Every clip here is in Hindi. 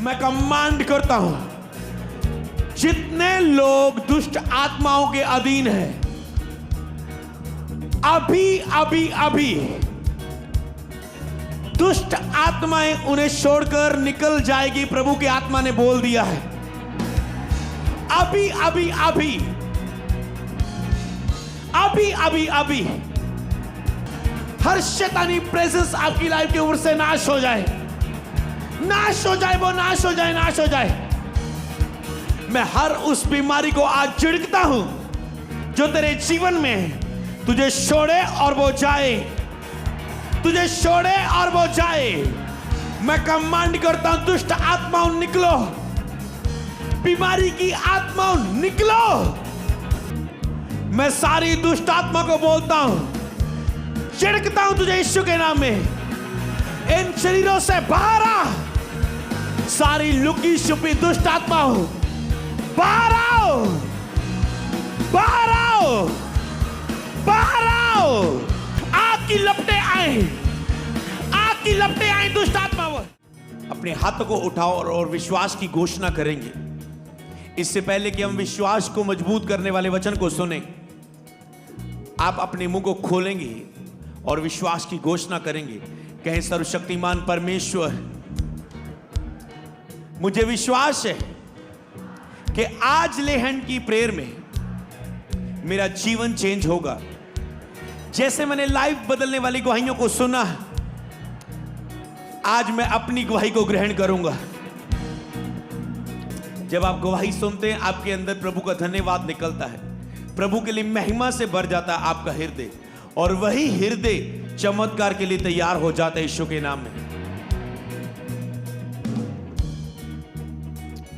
मैं कमांड करता हूं, जितने लोग दुष्ट आत्माओं के अधीन हैं, अभी अभी अभी दुष्ट आत्माएं उन्हें छोड़कर निकल जाएगी। प्रभु की आत्मा ने बोल दिया है, अभी अभी अभी अभी अभी अभी हर शैतानी प्रेजेंस आपकी लाइफ के ऊपर से नाश हो जाए, नाश हो जाए, वो नाश हो जाए, नाश हो जाए। मैं हर उस बीमारी को आज झिड़कता हूं जो तेरे जीवन में तुझे छोड़े और वो जाए, तुझे छोड़े और वो जाए। मैं कमांड करता हूं, दुष्ट आत्माओं निकलो, बीमारी की आत्माओं निकलो। मैं सारी दुष्ट आत्मा को बोलता हूं, चिढ़कता हूं तुझे यीशु के नाम में, इन शरीरों से बाहर आ। सारी लुकी छुपी दुष्ट आत्माओं बाहर आओ, बाहर आओ, बाहर आओ। आग की लपटें आए, आग की लपटें आए दुष्ट आत्मा। अपने हाथों को उठाओ और विश्वास की घोषणा करेंगे। इससे पहले कि हम विश्वास को मजबूत करने वाले वचन को सुने, आप अपने मुंह को खोलेंगे और विश्वास की घोषणा करेंगे। कहें, सर्वशक्तिमान परमेश्वर, मुझे विश्वास है कि आज लेहन की प्रेयर में मेरा जीवन चेंज होगा। जैसे मैंने लाइफ बदलने वाली गवाहियों को सुना, आज मैं अपनी गवाही को ग्रहण करूंगा। जब आप गवाही सुनते हैं, आपके अंदर प्रभु का धन्यवाद निकलता है, प्रभु के लिए महिमा से भर जाता है आपका हृदय, और वही हृदय चमत्कार के लिए तैयार हो जाता है यीशु के नाम में।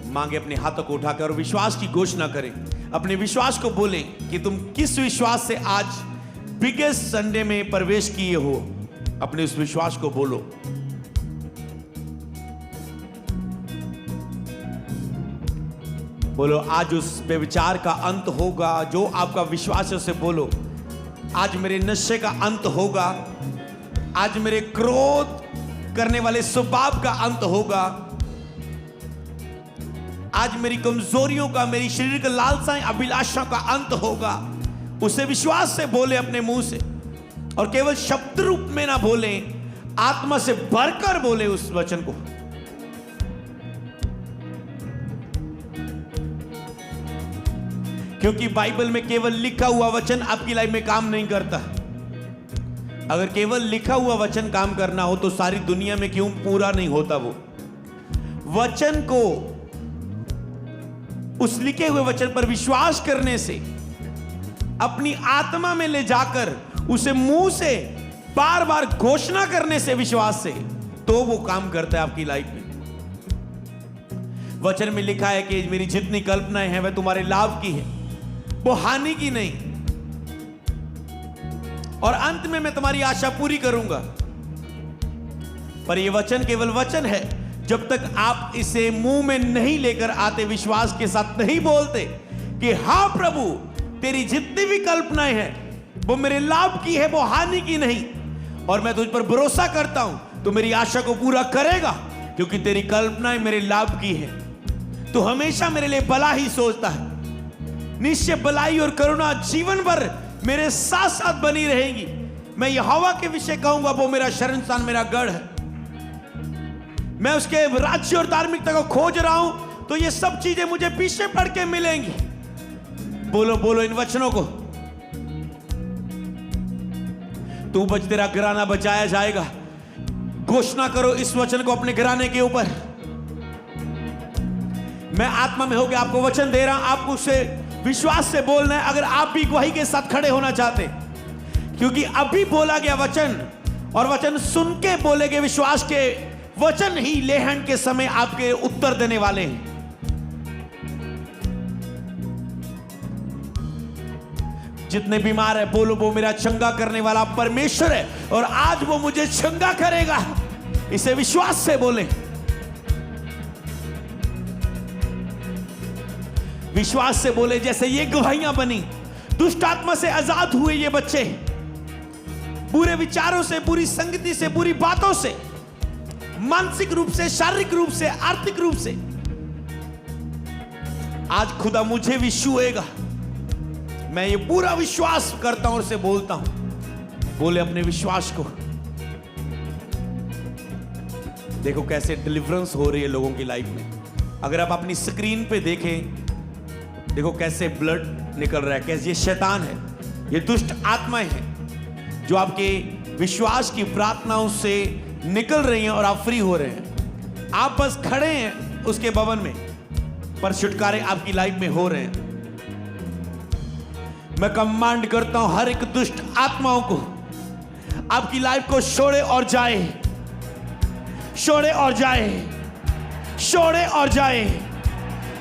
मांगे, अपने हाथों को उठाकर विश्वास की घोषणा करें। अपने विश्वास को बोलें कि तुम किस विश्वास से आज बिगेस्ट संडे में प्रवेश किए हो। अपने उस विश्वास को बोलो। बोलो, आज उस व्यभिचार का अंत होगा। जो आपका विश्वास है उसे बोलो, आज मेरे नशे का अंत होगा, आज मेरे क्रोध करने वाले स्वभाव का अंत होगा, आज मेरी कमजोरियों का, मेरी शरीर का लालसाएं, अभिलाषाओं का अंत होगा। उसे विश्वास से बोले अपने मुंह से, और केवल शब्द रूप में ना बोले, आत्मा से भरकर बोले उस वचन को। क्योंकि बाइबल में केवल लिखा हुआ वचन आपकी लाइफ में काम नहीं करता। अगर केवल लिखा हुआ वचन काम करना हो तो सारी दुनिया में क्यों पूरा नहीं होता। वो वचन को, उस लिखे हुए वचन पर विश्वास करने से, अपनी आत्मा में ले जाकर उसे मुंह से बार बार घोषणा करने से, विश्वास से, तो वो काम करता है आपकी लाइफ में। वचन में लिखा है कि मेरी जितनी कल्पनाएं हैं वह तुम्हारे लाभ की है, वो हानि की नहीं, और अंत में मैं तुम्हारी आशा पूरी करूंगा। पर यह वचन केवल वचन है जब तक आप इसे मुंह में नहीं लेकर आते, विश्वास के साथ नहीं बोलते कि हाँ प्रभु, तेरी जितनी भी कल्पनाएं हैं वो मेरे लाभ की है, वो हानि की नहीं, और मैं तुझ पर भरोसा करता हूं तो मेरी आशा को पूरा करेगा, क्योंकि तेरी कल्पनाएं मेरे लाभ की है। तो हमेशा मेरे लिए भला ही सोचता है। निश्चय भलाई और करुणा जीवन भर मेरे साथ साथ बनी रहेगी। मैं यहोवा के विषय कहूंगा, वो मेरा शरणस्थान, मेरा गढ़ है। मैं उसके राज्य और धार्मिकता को खोज रहा हूं, तो ये सब चीजें मुझे पीछे पड़ के मिलेंगी। बोलो बोलो इन वचनों को। तू बच, तेरा घराना बचाया जाएगा। घोषणा करो इस वचन को अपने घराने के ऊपर। मैं आत्मा में होकर आपको वचन दे रहा हूं, आपको उसे विश्वास से बोलना है। अगर आप भी गवाही के साथ खड़े होना चाहते, क्योंकि अभी बोला गया वचन, और वचन सुन के बोले गए विश्वास के वचन ही लेहन के समय आपके उत्तर देने वाले हैं। जितने बीमार है, बोलो वो मेरा चंगा करने वाला परमेश्वर है, और आज वो मुझे चंगा करेगा। इसे विश्वास से बोले। विश्वास से बोले। जैसे ये गवाहियां बनी, दुष्ट आत्मा से आजाद हुए ये बच्चे, बुरे विचारों से, बुरी संगति से, बुरी बातों से, मानसिक रूप से, शारीरिक रूप से, आर्थिक रूप से। आज खुदा मुझे भी छुएगा, मैं ये पूरा विश्वास करता हूं और उसे बोलता हूं। बोले अपने विश्वास को। देखो कैसे डिलीवरेंस हो रही है लोगों की लाइफ में। अगर आप अपनी स्क्रीन पे देखें, देखो कैसे ब्लड निकल रहा है, कैसे ये शैतान है, ये दुष्ट आत्माएं हैं जो आपके विश्वास की प्रार्थनाओं से निकल रही हैं और आप फ्री हो रहे हैं। आप बस खड़े हैं उसके भवन में, पर छुटकारे आपकी लाइफ में हो रहे हैं। मैं कमांड करता हूं हर एक दुष्ट आत्माओं को आपकी लाइफ को छोड़े और जाए, छोड़े और जाए, छोड़े और जाए,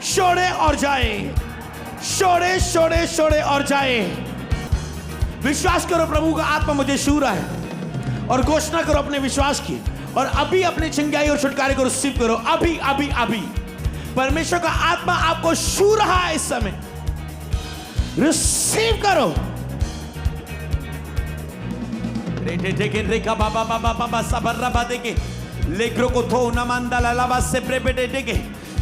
छोड़े और जाए, छोड़े छोड़े छोड़े और जाए। विश्वास करो प्रभु का आत्मा मुझे छू रहा है, और घोषणा करो अपने विश्वास की, और अभी अपने चंगाई और छुटकारे को रिसीव करो। अभी अभी अभी परमेश्वर का आत्मा आपको छू रहा है इस समय, रिसीव करो। रेखा बाबा बाबा बाबा सबर्रा बादे के लेग्रो को थो नमांदा लालाबा से प्रेपेटे देके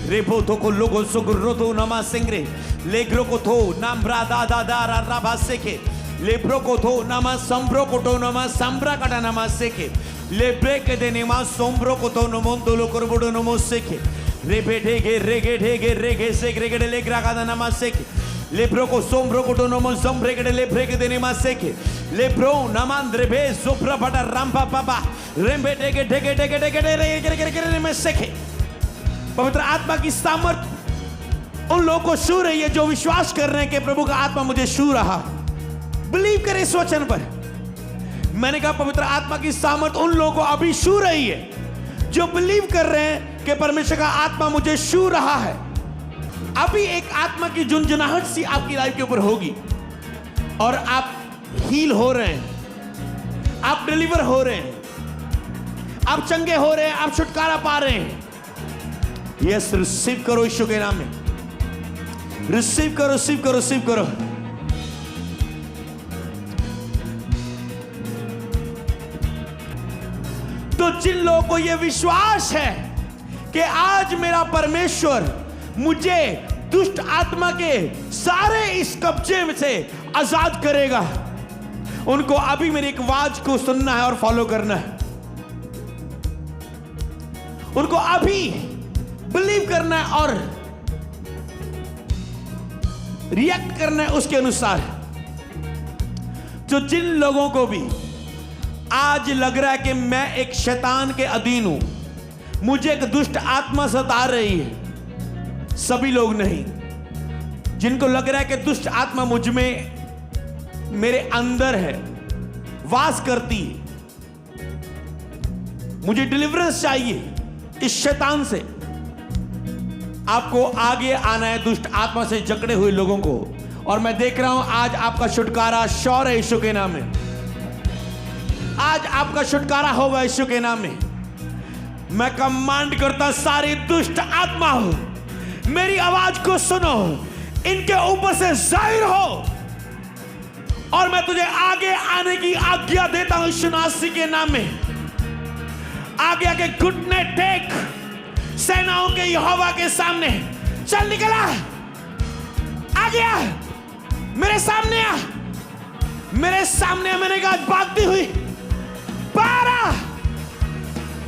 रेपो तो को लोगो सुगुर्रो तो नमा सिंगरे लेग्रो को थो नाम ब्रादा दादा राबा से के लेब्रो को थो नमा संब्रो को तो नमा संब्रा कटा नमा से के लेब्रे के देने मा संब्रो को तो नमो दोलो करबुडो नमो से के रेपेटे के रेगे से रेगे लेग्रा का नमा से के लेब्रो को सोम्ब्रो को तो नमो संब्रे के लेब्रे के देने मा से के लेब्रो नमांद्रे बे सुप्रा बटा रामपा पापा रेम्बे टेके टेके टेके टेके टेके में सेखे। पवित्र आत्मा की सामर्थ उन लोगों को छू रही है जो विश्वास कर रहे हैं कि प्रभु का आत्मा मुझे छू रहा। बिलीव करें इस वचन पर। मैंने कहा पवित्र आत्मा की सामर्थ उन लोगों को अभी छू रही है जो बिलीव कर रहे हैं कि परमेश्वर का आत्मा मुझे छू रहा है। अभी एक आत्मा की झुंझुनाहट सी आपकी लाइफ के ऊपर होगी और आप हील हो रहे हैं, आप डिलीवर हो रहे हैं, आप चंगे हो रहे हैं, आप छुटकारा पा रहे हैं। यस, रिसीव करो यीशु के नाम में, रिसीव करो, रिसीव करो, रिसीव करो। तो जिन लोगों को यह विश्वास है कि आज मेरा परमेश्वर मुझे दुष्ट आत्मा के सारे इस कब्जे में से आजाद करेगा, उनको अभी मेरी एक आवाज को सुनना है और फॉलो करना है। उनको अभी बिलीव करना है और रिएक्ट करना है उसके अनुसार। तो जिन लोगों को भी आज लग रहा है कि मैं एक शैतान के अधीन हूं, मुझे एक दुष्ट आत्मा सता रही है, सभी लोग नहीं, जिनको लग रहा है कि दुष्ट आत्मा मुझ में, मेरे अंदर है, वास करती है, मुझे डिलीवरेंस चाहिए इस शैतान से, आपको आगे आना है दुष्ट आत्मा से जकड़े हुए लोगों को। और मैं देख रहा हूं आज आपका छुटकारा श्योर है यीशु के नाम में। आज आपका छुटकारा होगा यीशु के नाम में। मैं कमांड करता सारी दुष्ट आत्मा हो, मेरी आवाज को सुनो, इनके ऊपर से जाहिर हो, और मैं तुझे आगे आने की आज्ञा देता हूं यीशु मसीह के नाम में। आगे आगे घुटने टेक, सेनाओं के यहोवा के सामने चल, निकला, आ गया, मेरे सामने आ, मेरे सामने। मैंने कहा भागती हुई बारा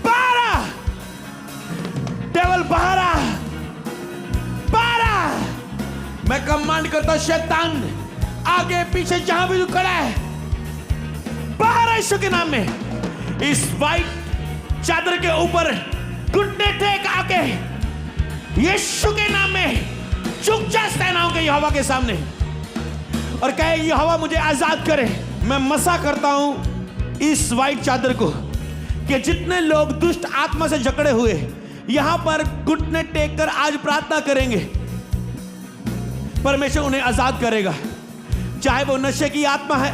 बारा, डेविल बारा बारा। मैं कमांड करता शैतान आगे पीछे जहां भी तू खड़ा है, बाहर यीशु के नाम में। इस वाइट चादर के ऊपर घुटने टेक आके यीशु के नाम में झुक जा सेनाओं के यहोवा के सामने और कहे यहोवा मुझे आजाद करे। मैं मसा करता हूं इस वाइट चादर को कि जितने लोग दुष्ट आत्मा से जकड़े हुए यहां पर घुटने टेक कर आज प्रार्थना करेंगे, परमेश्वर उन्हें आजाद करेगा। चाहे वो नशे की आत्मा है,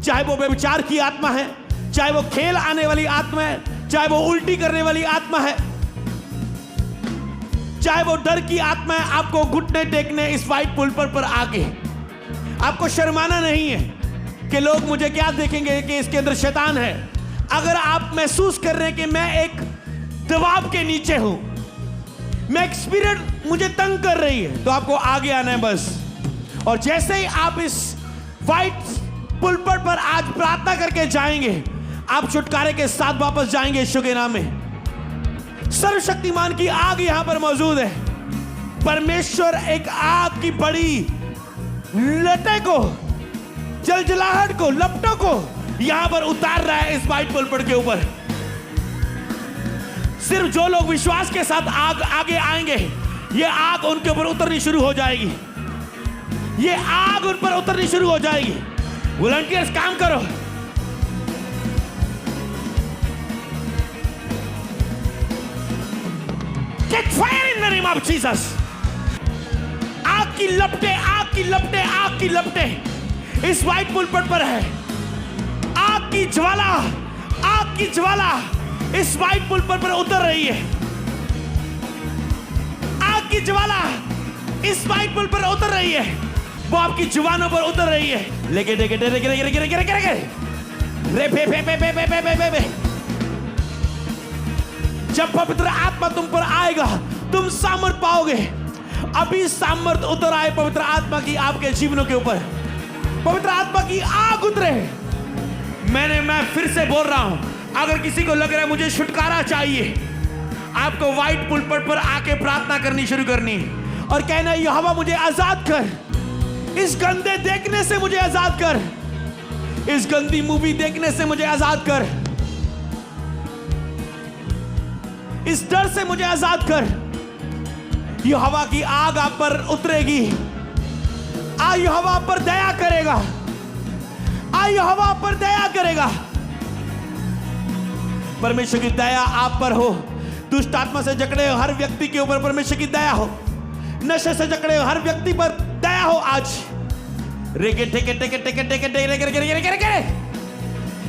चाहे वो व्यभिचार की आत्मा है, चाहे वो खेल आने वाली आत्मा है, चाहे वो उल्टी करने वाली आत्मा है, चाहे वो डर की आत्मा है। आपको घुटने टेकने इस वाइट पुलपर पर आके, आपको शर्माना नहीं है कि लोग मुझे क्या देखेंगे कि इसके अंदर शैतान है। अगर आप महसूस कर रहे हैं कि मैं एक दबाव के नीचे हूं, मैं एक स्पिरिट मुझे तंग कर रही है, तो आपको आगे आना है बस। और जैसे ही आप इस व्हाइट पुलपट पर आज प्रार्थना करके जाएंगे, आप छुटकारे के साथ वापस जाएंगे यीशु के नाम में। सर्वशक्तिमान की आग यहां पर मौजूद है। परमेश्वर एक आग की बड़ी लटे को, जलजलाहट को, लपटों को यहां पर उतार रहा है इस व्हाइट पुलपट के ऊपर। सिर्फ जो लोग विश्वास के साथ आगे आएंगे, ये आग उनके ऊपर उतरनी शुरू हो जाएगी। ये आग उन पर उतरनी शुरू हो जाएगी। वॉलंटियर्स काम करो। Get fire in the name of Jesus. आग की लपटे, आग की लपटे, आग की लपटे इस व्हाइट पुलपट पर है। आग की ज्वाला, आग की ज्वाला इस व्हाइट पुलपट पर उतर रही है। आग की ज्वाला इस व्हाइट पुलपट पर उतर रही है। वो आपकी जुबानों पर उतर रही है। लेके देखे रे रे रे रे रे रे रे फे फे फे फे फे फे फे फे। जब पवित्र आत्मा तुम पर आएगा, तुम सामर्थ पाओगे। अभी सामर्थ उतर आए पवित्र आत्मा की आपके जीवनों के ऊपर। पवित्र आत्मा की आग उतरे। मैं फिर से बोल रहा हूं, अगर किसी को लग रहा है मुझे छुटकारा चाहिए, आपको व्हाइट पुलपट पर आके प्रार्थना करनी शुरू करनी और कहना, यहोवा मुझे आजाद कर, इस गंदे देखने से मुझे आजाद कर, इस गंदी मूवी देखने से मुझे आजाद कर, इस डर से मुझे आजाद कर। यहोवा की आग आप पर उतरेगी। यहोवा आप पर दया करेगा। यहोवा आप पर दया करेगा। परमेश्वर की दया आप पर हो। दुष्ट आत्मा से जकड़े हर व्यक्ति के ऊपर परमेश्वर की दया हो। नशे से जकड़े हर व्यक्ति पर दया हो आज। रेके टेके टेके टेके टेके टेके,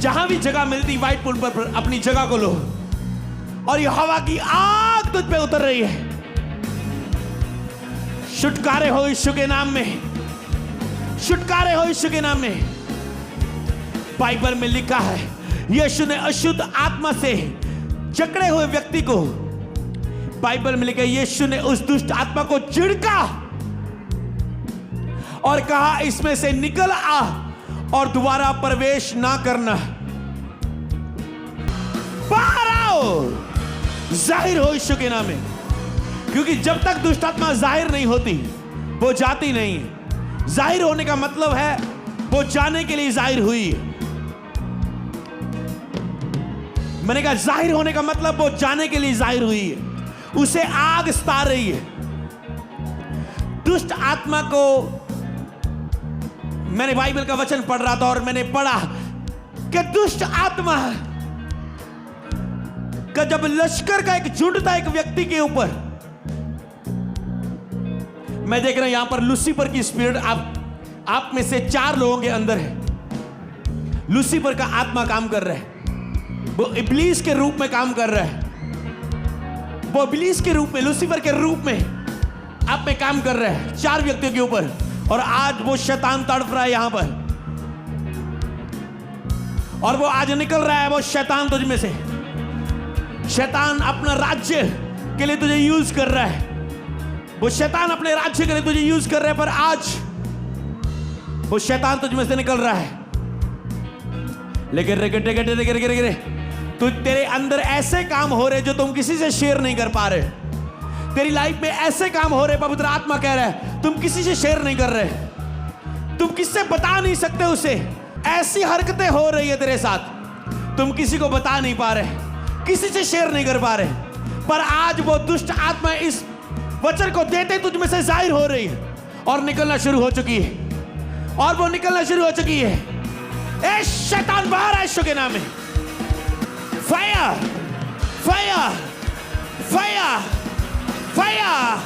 जहां भी जगह मिलती व्हाइट पुलपट पर अपनी जगह को लो और यहोवा की आग तुझ पे उतर रही है। छुटकारे हो यीशु के नाम में, छुटकारे हो यीशु के नाम में। बाइबल में लिखा है, यीशु ने अशुद्ध आत्मा से जकड़े हुए व्यक्ति को, बाइबल में लिखा है, यीशु ने उस दुष्ट आत्मा को झिड़का और कहा, इसमें से निकल आ और दोबारा प्रवेश ना करना। बाहर आओ, जाहिर हो यीशु के नाम में। क्योंकि जब तक दुष्ट आत्मा जाहिर नहीं होती, वो जाती नहीं। जाहिर होने का मतलब है वो जाने के लिए जाहिर हुई। मैंने कहा जाहिर होने का मतलब वो जाने के लिए जाहिर हुई है। उसे आग सता रही है। दुष्ट आत्मा को, मैंने बाइबल का वचन पढ़ रहा था और मैंने पढ़ा कि दुष्ट आत्मा का जब लश्कर का एक झुंड था एक व्यक्ति के ऊपर, मैं देख रहा हूं यहां पर लूसीफर की स्पिरिट आप में से 4 लोगों के अंदर है। लूसीफर का आत्मा काम कर रहा है। वो इब्लीस के रूप में काम कर रहा है। वो इब्लीस के रूप में, लूसीफर के रूप में आप में काम कर रहा है 4 व्यक्तियों के ऊपर। और आज वो शैतान तड़प रहा है यहां पर, और वो आज निकल रहा है। वो शैतान तुझ में से, शैतान अपना राज्य के लिए तुझे यूज कर रहा है। वो शैतान अपने राज्य के लिए तुझे यूज कर रहा है, पर आज वो शैतान तुझ में से निकल रहा है। लेकिन तेरे अंदर ऐसे काम हो रहे जो तुम किसी से शेयर नहीं कर पा रहे। तेरी लाइफ में ऐसे काम हो रहे, पवित्र आत्मा कह रहा है, तुम किसी से शेयर नहीं कर रहे, तुम किससे बता नहीं सकते उसे। ऐसी हरकतें हो रही है तेरे साथ, तुम किसी को बता नहीं पा रहे, किसी से शेयर नहीं कर पा रहे। पर आज वो दुष्ट आत्मा इस वचन को देते तुझ में से जाहिर हो रही है और निकलना शुरू हो चुकी है, और वो निकलना शुरू हो चुकी है। ए शैतान बाहर आ यीशु के नाम में। Fire fire fire fire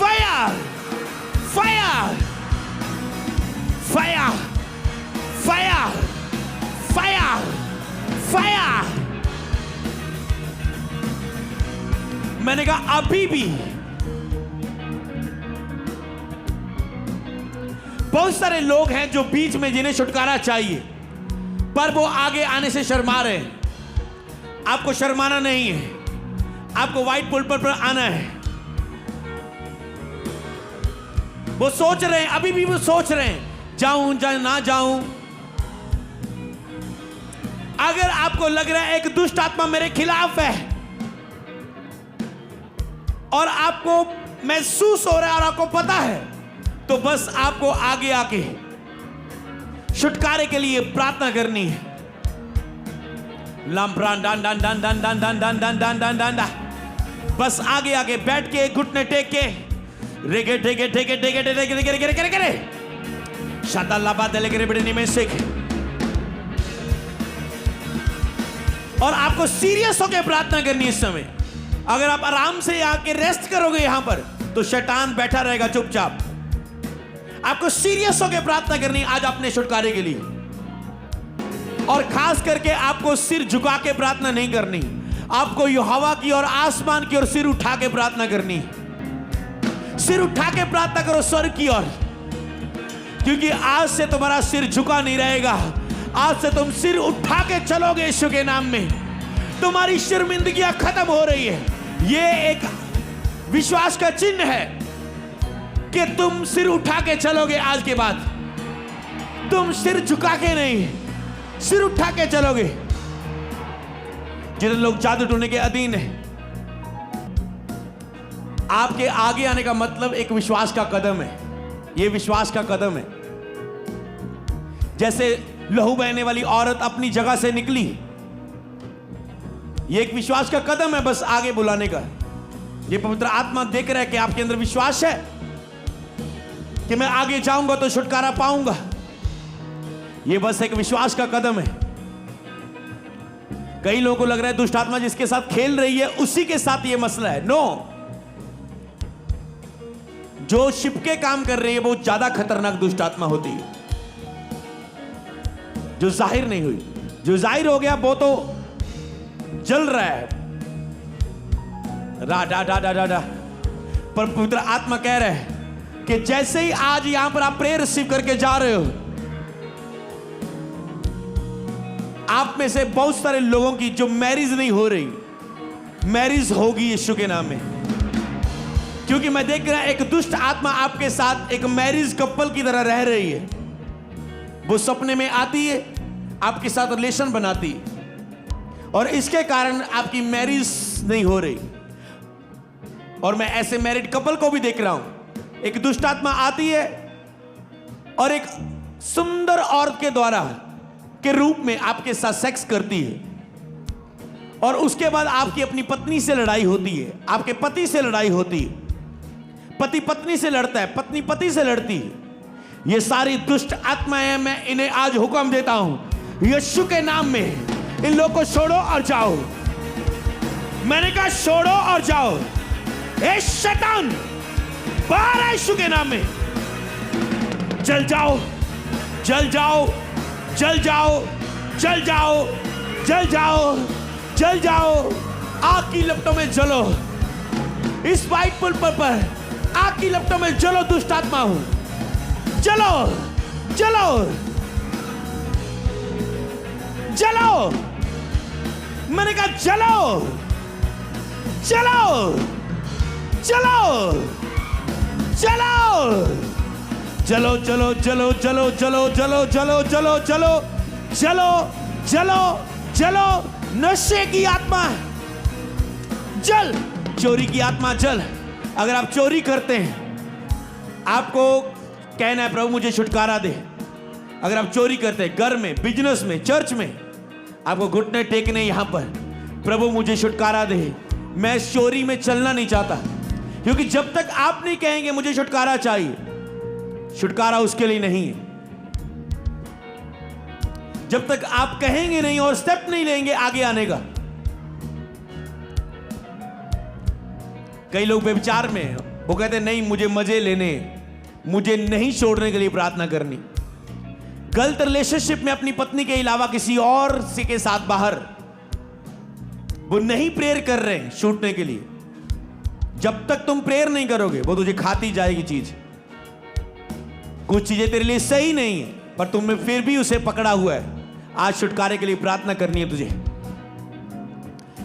fire fire fire fire fire fire. मैंने कहा अभी भी बहुत सारे लोग हैं जो बीच में जिन्हें छुटकारा चाहिए, पर वो आगे आने से शर्मा रहे हैं। आपको शर्माना नहीं है। आपको व्हाइट पुलपिट पर आना है। वो सोच रहे हैं, अभी भी वो सोच रहे हैं, जाऊं ना जाऊं। अगर आपको लग रहा है एक दुष्ट आत्मा मेरे खिलाफ है और आपको महसूस हो रहा है और आपको पता है, तो बस आपको आगे आके छुटकारे के लिए प्रार्थना करनी है। लंप्रान डान डान डान डान डान डान डान डान डान डान डान डान। बस आगे आगे बैठ के घुटने टेक के रेगे टेके टेके टेके टेके टेके टेके टेके टेके शादा लाबा दले के बड़े में सीख। और आपको सीरियस होकर प्रार्थना करनी है इस समय। अगर आप आराम से आके रेस्ट करोगे यहां पर, तो शैतान बैठा रहेगा चुपचाप। आपको सीरियस होकर प्रार्थना करनी है आज अपने छुटकारे के लिए। और खास करके आपको सिर झुका के प्रार्थना नहीं करनी, आपको यहोवा की और आसमान की ओर सिर उठा के प्रार्थना करनी। सिर उठा के प्रार्थना करो स्वर्ग की ओर, क्योंकि आज से तुम्हारा सिर झुका नहीं रहेगा। आज से तुम सिर उठा के चलोगे यीशु के नाम में। तुम्हारी शर्मिंदगियां खत्म हो रही है। यह एक विश्वास का चिन्ह है कि तुम सिर उठा के चलोगे। आज के बाद तुम सिर झुका के नहीं, सिर उठा के चलोगे। जितने लोग जादू टोने के अधीन है, आपके आगे आने का मतलब एक विश्वास का कदम है। यह विश्वास का कदम है। जैसे लहू बहने वाली औरत अपनी जगह से निकली, यह एक विश्वास का कदम है बस आगे बुलाने का। यह पवित्र आत्मा देख रहा है कि आपके अंदर विश्वास है कि मैं आगे जाऊंगा तो छुटकारा पाऊंगा। यह बस एक विश्वास का कदम है। कई लोगों को लग रहा है दुष्ट आत्मा जिसके साथ खेल रही है उसी के साथ यह मसला है। नो, जो छिपके काम कर रही है वो ज्यादा खतरनाक दुष्ट आत्मा होती है। जो जाहिर नहीं हुई, जो जाहिर हो गया वो तो जल रहा है रा डा डा डा डा डा। पर पवित्र आत्मा कह रहा है कि जैसे ही आज यहां पर आप प्रेयर रिसीव करके जा रहे हो, आप में से बहुत सारे लोगों की जो मैरिज नहीं हो रही, मैरिज होगी यीशु के नाम में। क्योंकि मैं देख रहा एक दुष्ट आत्मा आपके साथ एक मैरिज कपल की तरह रह रही है। वो सपने में आती है, आपके साथ रिलेशन बनाती है, और इसके कारण आपकी मैरिज नहीं हो रही। और मैं ऐसे मैरिड कपल को भी देख रहा हूं। एक दुष्ट आत्मा आती है और एक सुंदर औरत के द्वारा के रूप में आपके साथ सेक्स करती है, और उसके बाद आपकी अपनी पत्नी से लड़ाई होती है, आपके पति से लड़ाई होती है, पति पत्नी से लड़ता है, पत्नी पति से लड़ती है। ये सारी दुष्ट आत्माएं, मैं इन्हें आज हुक्म देता हूं यीशु के नाम में, इन लोगों को छोड़ो और जाओ। मैंने कहा छोड़ो और जाओ। ए शैतान, बाहर आ यीशु के नाम में। जल जाओ, जल जाओ, जल जाओ, जल जाओ, जल जाओ, जल जाओ। आग की लपटों में जलो। इस व्हाइट पुल पर आग की लपटों में जलो। दुष्ट आत्मा हूं, चलो चलो चलो। मैंने कहा चलो चलो चलो चलो चलो चलो चलो चलो चलो चलो चलो चलो चलो चलो चलो चलो। नशे की आत्मा जल, चोरी की आत्मा जल। अगर आप चोरी करते हैं, आपको कहना है प्रभु मुझे छुटकारा दे। अगर आप चोरी करते हैं घर में, बिजनेस में, चर्च में, आपको घुटने टेकने यहां पर, प्रभु मुझे छुटकारा दे। मैं चोरी में चलना नहीं चाहता, क्योंकि जब तक आप नहीं कहेंगे मुझे छुटकारा चाहिए, छुटकारा उसके लिए नहीं है। जब तक आप कहेंगे नहीं और स्टेप नहीं लेंगे आगे आने का। कई लोग व्यभिचार में, वो कहते नहीं मुझे मजे लेने, मुझे नहीं छोड़ने के लिए प्रार्थना करनी। गलत रिलेशनशिप में अपनी पत्नी के अलावा किसी और के साथ बाहर, वो नहीं प्रेयर कर रहे हैं छूटने के लिए। जब तक तुम प्रेयर नहीं करोगे वो तुझे खाती जाएगी चीज। कुछ चीजें तेरे लिए सही नहीं है, पर तुमने फिर भी उसे पकड़ा हुआ है। आज छुटकारे के लिए प्रार्थना करनी है तुझे।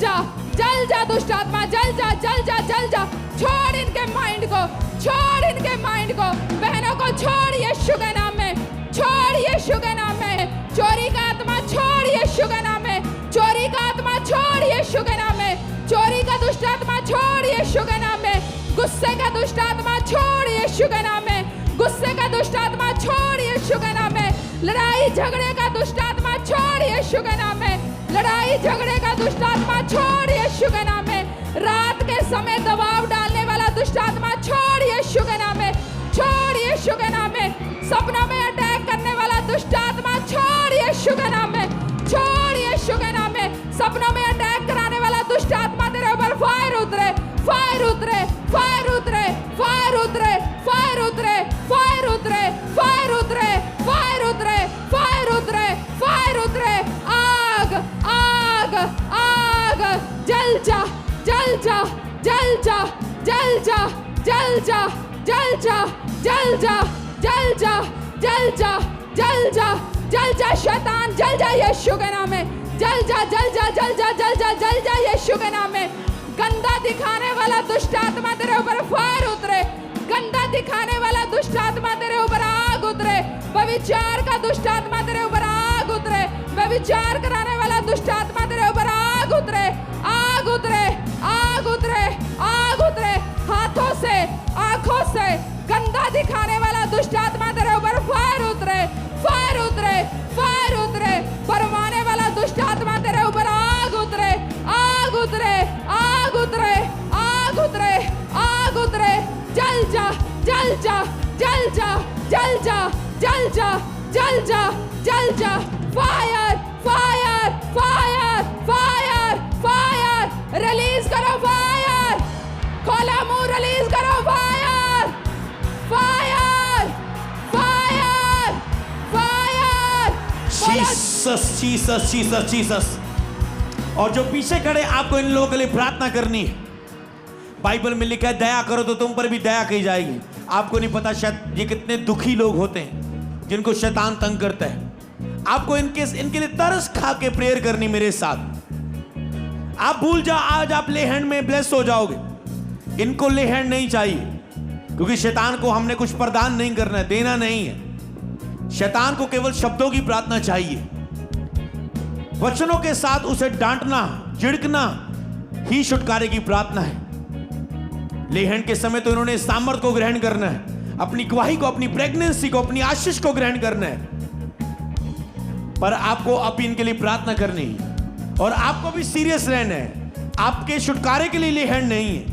जा, जल जा दुष्ट आत्मा, जल जा, जल जा, जल जा। छोड़ इनके माइंड को, छोड़ इनके माइंड को, बहनों को छोड़ यीशु के नाम में, छोड़ यीशु के नाम में। चोरी का आत्मा छोड़ यीशु के नाम में, चोरी का आत्मा छोड़ यीशु के नाम में, चोरी का दुष्ट आत्मा छोड़ यीशु के नाम में, गुस्से का दुष्ट आत्मा छोड़ यीशु के नाम में, गुस्से का दुष्ट आत्मा छोड़ यीशु के नाम में, लड़ाई झगड़े का दुष्ट आत्मा छोड़ यीशु के नाम में, लड़ाई झगड़े का दुष्ट आत्मा छोड़ यीशु के नाम में, रात के समय दबाव डालने वाला दुष्ट आत्मा छोड़ यीशु के नाम में, छोड़ यीशु के नाम में, सपनों में अटैक करने वाला दुष्ट आत्मा छोड़ यीशु के नाम में, छोड़ यीशु के नाम में, सपनों में अटैक कराने वाला दुष्ट आत्मा तेरे ऊपर फायर उतरे, फायर उतरे, फायर उतरे, फायर उतरे, फायर उतरे, फायर उतरे, फायर उतरे, फायर उतरे, फायर उतरे, फायर उतरे, आग, आग, आग, जल जा, जल जा, जल जा, जल जा, जल जा, जल जा, जल जा, जल जा, जल जा, जल जा, जल जा, शैतान जल जा यीशु के नाम में, जल जा, जल जा, जल जा, जल जा, जल जा यीशु के नाम में। गंदा दिखाने वाला दुष्ट आत्मा तेरे ऊपर फायर उतरे, गंदा दिखाने वाला दुष्ट आत्मा तेरे ऊपर आग उतरे, व्यभिचार का दुष्ट आत्मा तेरे ऊपर आग उतरे, व्यभिचार कराने वाला दुष्ट आत्मा तेरे ऊपर आग उतरे, आग उतरे, आग उतरे, आग उतरे, हाथों से, आंखों से गंदा दिखाने वाला दुष्ट आत्मा तेरे ऊपर फायर उतरे, फायर उतरे, फायर उतरे, परवाने वाला दुष्ट आत्मा तेरे ऊपर आग उतरे, आग उतरे, आग उतरे, आग उतरे, आग उतरे, जल जा, जल जा, जल जा, जल जा, जल जा, जल जा, जल जा, fire, fire, fire, fire, fire, release करो फायर, खोला मुंह रिलीज करो fire, fire, fire, fire, Jesus, Jesus, Jesus, Jesus. और जो पीछे खड़े आपको इन लोगों के लिए प्रार्थना करनी है। बाइबल में लिखा है दया करो तो तुम पर भी दया की जाएगी। आपको नहीं पता शायद ये कितने दुखी लोग होते हैं जिनको शैतान तंग करता है। आपको इनके लिए तरस खा के प्रेयर करनी मेरे साथ। आप भूल जाओ आज आप ले हैंड में ब्लेस हो जाओगे। इनको ले हैंड नहीं चाहिए, क्योंकि शैतान को हमने कुछ प्रदान नहीं करना है, देना नहीं है। शैतान को केवल शब्दों की प्रार्थना चाहिए, वचनों के साथ उसे डांटना, झिड़कना ही छुटकारे की प्रार्थना है। लेहन के समय तो इन्होंने सामर्थ को ग्रहण करना है, अपनी गवाही को, अपनी प्रेगनेंसी को, अपनी आशीष को ग्रहण करना है। पर आपको अब इनके लिए प्रार्थना करनी है और आपको भी सीरियस रहना है। आपके छुटकारे के लिए लेहन नहीं है,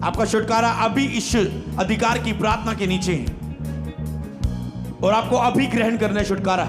आपका छुटकारा अभी इस अधिकार की प्रार्थना के नीचे है और आपको अभी ग्रहण करना है छुटकारा।